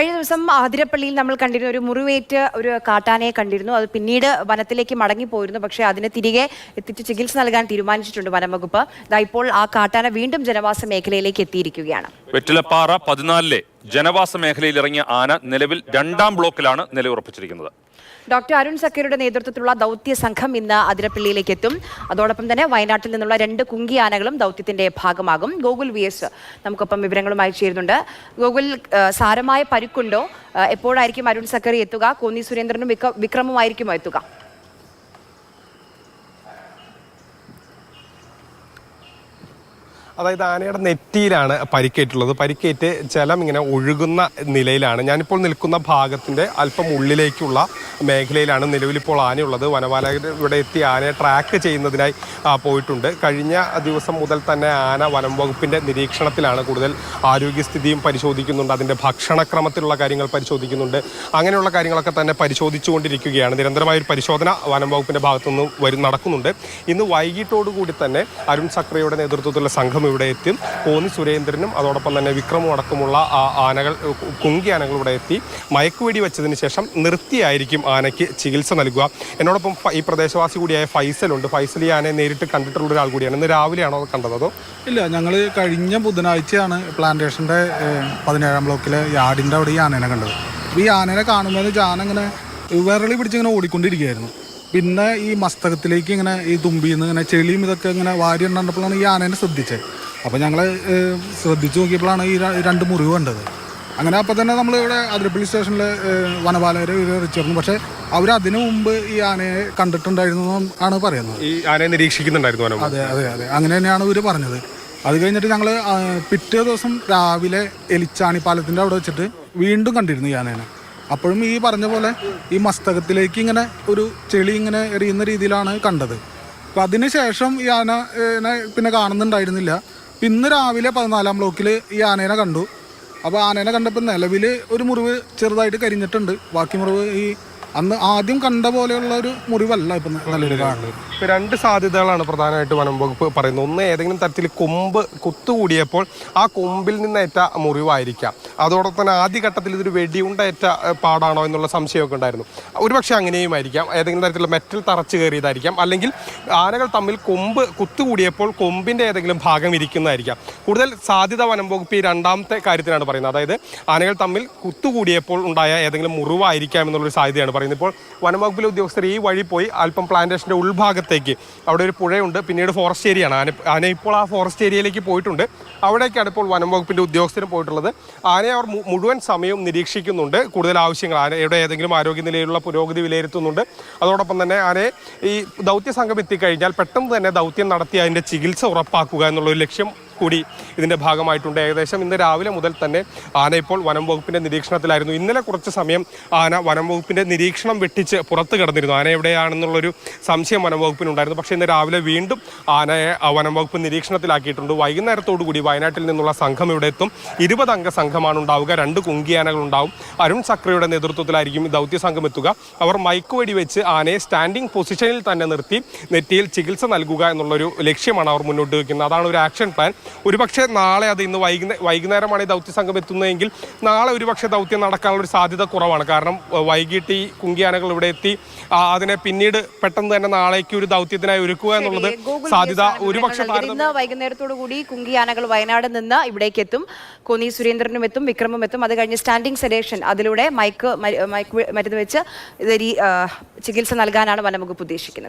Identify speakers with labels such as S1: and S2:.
S1: കഴിഞ്ഞ ദിവസം ആതിരപ്പള്ളിയിൽ നമ്മൾ കണ്ടിരുന്ന ഒരു മുറിവേറ്റ് ഒരു കാട്ടാനയെ കണ്ടിരുന്നു. അത് പിന്നീട് വനത്തിലേക്ക് മടങ്ങിപ്പോയിരുന്നു. പക്ഷേ അതിന് തിരികെ എത്തിച്ച് ചികിത്സ നൽകാൻ തീരുമാനിച്ചിട്ടുണ്ട് വനംവകുപ്പ്. ഇപ്പോൾ ആ കാട്ടാന വീണ്ടും ജനവാസ മേഖലയിലേക്ക് എത്തിയിരിക്കുകയാണ്.
S2: വെറ്റിലപ്പാറ 14-ലെ ജനവാസ മേഖലയിൽ ഇറങ്ങിയ ആന നിലവിൽ 2ാം ബ്ലോക്കിലാണ് നിലയുറപ്പിച്ചിരിക്കുന്നത്.
S1: ഡോക്ടർ അരുൺ സക്കീറുടെ നേതൃത്വത്തിലുള്ള ദൗത്യ സംഘം ഇന്ന് അതിരപ്പള്ളിയിലേക്ക് എത്തും. അതോടൊപ്പം തന്നെ വയനാട്ടിൽ നിന്നുള്ള 2 കുങ്കി ആനകളും ദൗത്യത്തിന്റെ ഭാഗമാകും. ഗോകുൽ VS നമുക്കൊപ്പം വിവരങ്ങളുമായി ചേരുന്നുണ്ട്. ഗോകുൽ, സാരമായ പരിക്കുണ്ടോ? എപ്പോഴായിരിക്കും അരുൺ സക്കറി എത്തുക? കോന്നി സുരേന്ദ്രനും വിക്രമുമായിരിക്കുമോ എത്തുക?
S3: അതായത് ആനയുടെ നെറ്റിയിലാണ് പരിക്കേറ്റുള്ളത്. പരിക്കേറ്റ് ജലം ഇങ്ങനെ ഒഴുകുന്ന നിലയിലാണ്. ഞാനിപ്പോൾ നിൽക്കുന്ന ഭാഗത്തിൻ്റെ അല്പം ഉള്ളിലേക്കുള്ള മേഖലയിലാണ് നിലവിലിപ്പോൾ ആനയുള്ളത്. വനപാലകർ ഇവിടെ എത്തി ആനയെ ട്രാക്ക് ചെയ്യുന്നതിനായി പോയിട്ടുണ്ട്. കഴിഞ്ഞ ദിവസം മുതൽ തന്നെ ആന വനം വകുപ്പിൻ്റെ നിരീക്ഷണത്തിലാണ്. കൂടുതൽ ആരോഗ്യസ്ഥിതിയും പരിശോധിക്കുന്നുണ്ട്, അതിൻ്റെ ഭക്ഷണക്രമത്തിലുള്ള കാര്യങ്ങൾ പരിശോധിക്കുന്നുണ്ട്. അങ്ങനെയുള്ള കാര്യങ്ങളൊക്കെ തന്നെ പരിശോധിച്ചുകൊണ്ടിരിക്കുകയാണ്. നിരന്തരമായൊരു പരിശോധന വനം വകുപ്പിൻ്റെ ഭാഗത്തുനിന്ന് നടക്കുന്നുണ്ട്. ഇന്ന് വൈകിട്ടോടുകൂടി തന്നെ അരുൺ സക്രിയുടെ നേതൃത്വത്തിലുള്ള സംഘം ഇവിടെ എത്തി. കോന്നി സുരേന്ദ്രനും അതോടൊപ്പം തന്നെ വിക്രമും അടക്കമുള്ള കുങ്കി ആനകൾ ഇവിടെ എത്തി മയക്കുവെടി വെച്ചതിന് ശേഷം നിർത്തിയായിരിക്കും ആനയ്ക്ക് ചികിത്സ നൽകുക. എന്നോടൊപ്പം ഈ പ്രദേശവാസി കൂടിയായ ഫൈസലുണ്ട്. ഫൈസൽ ഈ ആനയെ നേരിട്ട് കണ്ടിട്ടുള്ള ഒരാൾ കൂടിയാണ്. ഇന്ന് രാവിലെയാണോ കണ്ടത് അതോ?
S4: ഇല്ല, ഞങ്ങൾ കഴിഞ്ഞ ബുധനാഴ്ചയാണ് പ്ലാന്റേഷൻ്റെ 17ാം ബ്ലോക്കിലെ യാർഡിൻ്റെ അവിടെ ഈ ആനേനെ കണ്ടത്. ഈ ആനേനെ കാണുമ്പോൾ ആന വിരളി പിടിച്ചിങ്ങനെ ഓടിക്കൊണ്ടിരിക്കുകയായിരുന്നു. പിന്നെ ഈ മസ്തകത്തിലേക്ക് ഇങ്ങനെ ഈ തുമ്പിയിൽ നിന്ന് ഇങ്ങനെ ചെളിയും ഇതൊക്കെ ഇങ്ങനെ വാരി എണ്ണപ്പോഴാണ് ഈ ആനേനെ ശ്രദ്ധിച്ചത്. അപ്പോൾ ഞങ്ങൾ ശ്രദ്ധിച്ചു നോക്കിയപ്പോഴാണ് ഈ 2 മുറിവ് കണ്ടത്. അങ്ങനെ അപ്പോൾ തന്നെ നമ്മൾ ഇവിടെ അതിരപ്പള്ളി സ്റ്റേഷനിൽ വനപാലകരെ വിവരിച്ചിരുന്നു. പക്ഷേ അവരതിനു മുമ്പ് ഈ ആനയെ കണ്ടിട്ടുണ്ടായിരുന്നു ആണ് പറയുന്നത്.
S3: ഈ ആനയെ നിരീക്ഷിക്കുന്നുണ്ടായിരുന്നു.
S4: അതെ അതെ അതെ, അങ്ങനെ തന്നെയാണ് ഇവർ പറഞ്ഞത്. അത് കഴിഞ്ഞിട്ട് ഞങ്ങൾ പിറ്റേ ദിവസം രാവിലെ എലിച്ചാണിപ്പാലത്തിൻ്റെ അവിടെ വെച്ചിട്ട് വീണ്ടും കണ്ടിരുന്നു ഈ ആനേനെ. അപ്പോഴും ഈ പറഞ്ഞ പോലെ ഈ മസ്തകത്തിലേക്ക് ഇങ്ങനെ ഒരു ചെളി ഇങ്ങനെ എറിയുന്ന രീതിയിലാണ് കണ്ടത്. അപ്പം അതിന് ശേഷം ഈ ആനനെ പിന്നെ കാണുന്നുണ്ടായിരുന്നില്ല. ഇന്ന് രാവിലെ 14ാം ബ്ലോക്കിൽ ഈ ആനേനെ കണ്ടു. അപ്പോൾ ആനേനെ കണ്ടപ്പോൾ നിലവിൽ ഒരു മുറിവ് ചെറുതായിട്ട് കരിഞ്ഞിട്ടുണ്ട്. ബാക്കി മുറിവ് ഈ അന്ന് ആദ്യം കണ്ട പോലെയുള്ള ഒരു മുറിവല്ല ഇപ്പം നല്ലൊരു കാണുന്നത്.
S3: 2 സാധ്യതകളാണ് പ്രധാനമായിട്ട് വനം വകുപ്പ് പറയുന്നത്. ഒന്ന്, ഏതെങ്കിലും തരത്തിൽ കൊമ്പ് കുത്തുകൂടിയപ്പോൾ ആ കൊമ്പിൽ നിന്നേറ്റ മുറിവായിരിക്കാം. അതോടൊപ്പം തന്നെ ആദ്യഘട്ടത്തിൽ ഇതൊരു വെടിയുണ്ടേറ്റ പാടാണോ എന്നുള്ള സംശയമൊക്കെ ഉണ്ടായിരുന്നു. ഒരുപക്ഷെ അങ്ങനെയുമായിരിക്കാം. ഏതെങ്കിലും തരത്തിലുള്ള മെറ്റൽ തറച്ചു കയറിയതായിരിക്കാം. അല്ലെങ്കിൽ ആനകൾ തമ്മിൽ കൊമ്പ് കുത്തുകൂടിയപ്പോൾ കൊമ്പിൻ്റെ ഏതെങ്കിലും ഭാഗം ഇരിക്കുന്നതായിരിക്കാം. കൂടുതൽ സാധ്യത വനം വകുപ്പ് ഈ 2ാമത്തെ കാര്യത്തിനാണ് പറയുന്നത്. അതായത് ആനകൾ തമ്മിൽ കുത്തുകൂടിയപ്പോൾ ഉണ്ടായ ഏതെങ്കിലും മുറിവായിരിക്കാം എന്നുള്ളൊരു സാധ്യതയാണ് പറയുന്നത്. ഇപ്പോൾ വനംവകുപ്പിലെ ഉദ്യോഗസ്ഥർ ഈ വഴി പോയി അല്പം പ്ലാന്റേഷൻ്റെ ഉൾഭാഗത്തേക്ക്, അവിടെ ഒരു പുഴയുണ്ട്, പിന്നീട് ഫോറസ്റ്റ് ഏരിയയാണ്. ആന ഇപ്പോൾ ആ ഫോറസ്റ്റ് ഏരിയയിലേക്ക് പോയിട്ടുണ്ട്. അവിടേക്കാണ് ഇപ്പോൾ വനംവകുപ്പിൻ്റെ ഉദ്യോഗസ്ഥരും പോയിട്ടുള്ളത്. ആനയെ അവർ മുഴുവൻ സമയവും നിരീക്ഷിക്കുന്നുണ്ട്. കൂടുതൽ ആവശ്യങ്ങൾ, ആനയുടെ ഏതെങ്കിലും ആരോഗ്യനിലയിലുള്ള പുരോഗതി വിലയിരുത്തുന്നുണ്ട്. അതോടൊപ്പം തന്നെ ആനയെ ഈ ദൗത്യ സംഘം എത്തിക്കഴിഞ്ഞാൽ പെട്ടെന്ന് തന്നെ ദൗത്യം നടത്തി അതിൻ്റെ ചികിത്സ ഉറപ്പാക്കുക എന്നുള്ളൊരു ലക്ഷ്യം കൂടി ഇതിൻ്റെ ഭാഗമായിട്ടുണ്ട്. ഏകദേശം ഇന്ന് രാവിലെ മുതൽ തന്നെ ആന ഇപ്പോൾ വനം വകുപ്പിൻ്റെ നിരീക്ഷണത്തിലായിരുന്നു. ഇന്നലെ കുറച്ച് സമയം ആന വനം വകുപ്പിൻ്റെ നിരീക്ഷണം വെട്ടിച്ച് പുറത്ത് കിടന്നിരുന്നു. ആന എവിടെയാണെന്നുള്ളൊരു സംശയം വനം വകുപ്പിനുണ്ടായിരുന്നു. പക്ഷേ ഇന്ന് രാവിലെ വീണ്ടും ആനയെ വനം വകുപ്പ് നിരീക്ഷണത്തിലാക്കിയിട്ടുണ്ട്. വൈകുന്നേരത്തോടു കൂടി വയനാട്ടിൽ നിന്നുള്ള സംഘം ഇവിടെ എത്തും. 20 അംഗ സംഘമാണ് ഉണ്ടാവുക. 2 കുങ്കിയാനകൾ ഉണ്ടാവും. അരുൺ സക്രിയുടെ നേതൃത്വത്തിലായിരിക്കും ദൗത്യ സംഘം എത്തുക. അവർ മയക്കുവെടി വെച്ച് ആനയെ സ്റ്റാൻഡിംഗ് പൊസിഷനിൽ തന്നെ നിർത്തി നെറ്റിയിൽ ചികിത്സ നൽകുക എന്നുള്ളൊരു ലക്ഷ്യമാണ് അവർ മുന്നോട്ട് വയ്ക്കുന്നത്. അതാണ് ഒരു ആക്ഷൻ പ്ലാൻ. ഒരുപക്ഷെ നാളെ, അത് ഇന്ന് വൈകുന്നേരമാണ് ഈ ദൗത്യ സംഘം എത്തുന്നതെങ്കിൽ നാളെ ഒരുപക്ഷെ ദൗത്യം നടക്കാനുള്ള ഒരു സാധ്യത കുറവാണ്. കാരണം വൈകിട്ട് ഈ കുങ്കിയാനകൾ ഇവിടെ എത്തി അതിനെ പിന്നീട് പെട്ടെന്ന് തന്നെ നാളേക്ക് ഒരു ദൗത്യത്തിനായി ഒരുക്കുക എന്നുള്ളത് സാധ്യത ഒരുപക്ഷെ.
S1: ഇന്ന് വൈകുന്നേരത്തോടു കൂടി കുങ്കിയാനകൾ വയനാട് നിന്ന് ഇവിടേക്ക് എത്തും. കോന്നി സുരേന്ദ്രനും എത്തും, വിക്രമും എത്തും. അത് കഴിഞ്ഞ് സ്റ്റാൻഡിംഗ് സെഡേഷൻ, അതിലൂടെ മയക്ക് മരുന്ന് വെച്ച് ചികിത്സ നൽകാനാണ് വനംവകുപ്പ് ഉദ്ദേശിക്കുന്നത്.